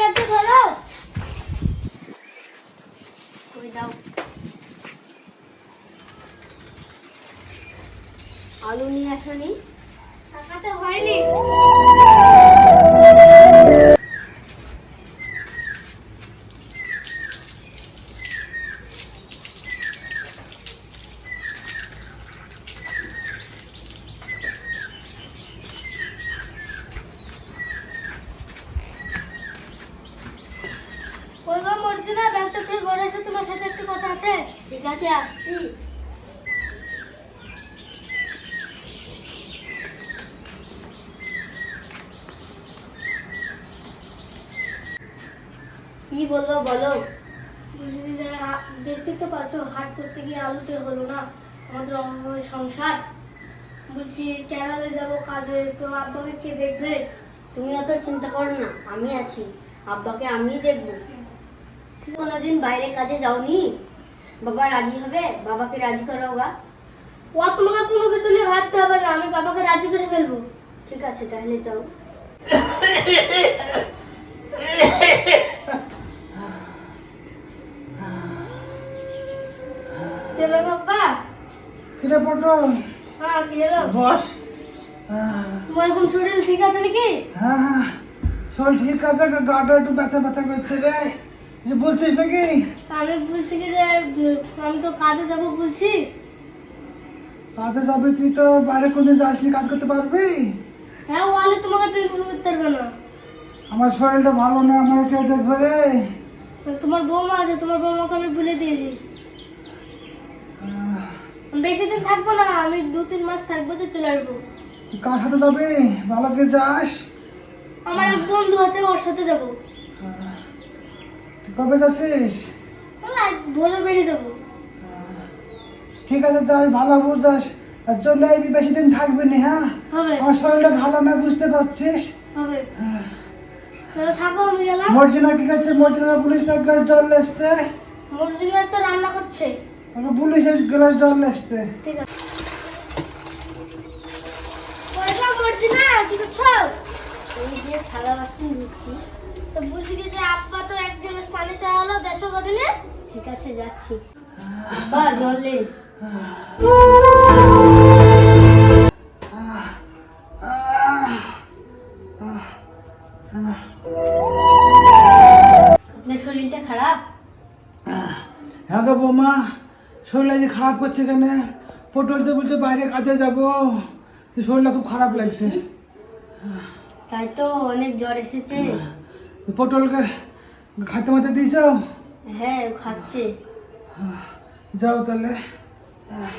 ব্যাগটা ধরো। কই দাও। আলু নিয়ে আসনি? টাকাটা হয়নি। ওই গো মর্জিনা, ব্যাগটা তুই ঘরে এসো, তোমার সাথে একটু কথা আছে। ঠিক আছে, আসছি। কি বলবো বলো। দেখতে তো পাচ্ছ, হাট করতে গিয়ে আলুতে হলো না, আমাদের অভাবে সংসার। বলছি কেরালে যাব কাজে, তো আব্বাকে কে দেখবে? তুমি অত চিন্তা করো না, আমি আছি। আব্বাকে আমিই দেখবো। তুমি কোনোদিন বাইরে কাজে যাওনি? বাবা রাজি হবে? বাবাকে রাজি করাও গা। ও তোমাকে কোনো কিছু নিয়ে ভাবতে হবে না, আমি বাবাকে রাজি করে ফেলবো। ঠিক আছে, তাহলে যাও। চলো বাবা। কিরে পটল? হ্যাঁ, কি হলো? বস। তোমার এখন শরীর ঠিক আছে নাকি? হ্যাঁ, শরীর ঠিক আছে, গাটা একটু ব্যথা ব্যথা করছে রে। যে বলছিস নাকি? আমি বলছি কি যে আমি তো কাজে যাব বলছি। কাজে যাবি? তুই তো বাইরে কোনদিন যাসনি, কাজ করতে পারবি? হ্যাঁ, ওয়ালে তোমাকে টেনশন করতে পারবে না। আমার শরীরটা ভালো না, আমাকে কে দেখবে রে? তোমার বৌমা আছে, তোমার বৌমাকে আমি বলে দিয়েছি। আমি বেশি দিন থাকবো না, আমি 2-3 মাস থাকবো, তো চলে আসবো। তুই কার সাথে যাবি? ভালো করে যাস। আমার এক বন্ধু আছে, ওর সাথে যাবো। তুই কবে যাচ্ছিস? ভোরে বেরিয়ে যাবো। ঠিক আছে, যাই, ভালো বুঝাস। আর চলে আসবি, বেশি দিন থাকবি না। হ্যাঁ, হবে আমার শরীরটা ভালো না, বুঝতে পারছিস। হবে। তাহলে থাকো, আমি গেলাম। মর্জিনা কি করছে? মর্জিনা পুলিশটা গ্লাস জল আসতে। মর্জিনা তো রান্না করছে। পুলিশের গ্লাস জল আসতে। ঠিক আছে। কই গো মর্জিনা, কি করছো? এই যে থালা বাসন ধুচ্ছি। তো বলছি কি যে আব্বা তো 1 গ্লাস পানি চাইলো, 150 করে দিলে। ঠিক আছে, যাচ্ছি। আব্বা জল দে। আপনার শরীরটা খারাপ? হ্যাঁ গো বৌমা, শরীরটা যে খারাপ করছে কেন? পটল তো বলছে বাইরে কাজে যাবো, শরীরটা খুব খারাপ লাগছে। তাই তো, অনেক জ্বর এসেছে। পটলকে খাইতে মাতে দিয়েছ? হ্যাঁ, খাচ্ছে। যাও তাহলে।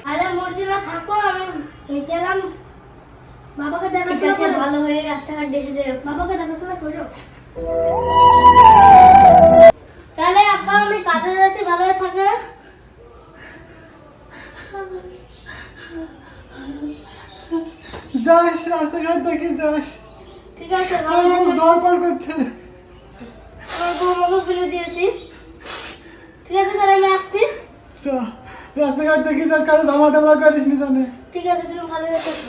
আরে মর্জিনা থাকো, আমি গেলাম। বাবাকে দেখাশোনা করো, ভালো হয়ে রাস্তাঘাট দেখে যাও। বাবাকে দেখাশোনা করো। তাহলে আব্বা, আমি কাজে যাচ্ছি, ভালো হয়ে থাকে। যাস, রাস্তাঘাট দেখে যাস। ঠিক আছে, ভালো হয়ে থাকে। দরকার করছে। আমার বৌমাকে বলে দিয়েছি। ঠিক আছে, তাহলে আমি আসছি। রাস্তাঘাট দেখে যাস, কারো ধামা টামা করিস নি জানে। ঠিক আছে, তুমি ভালো হয়ে থাকো।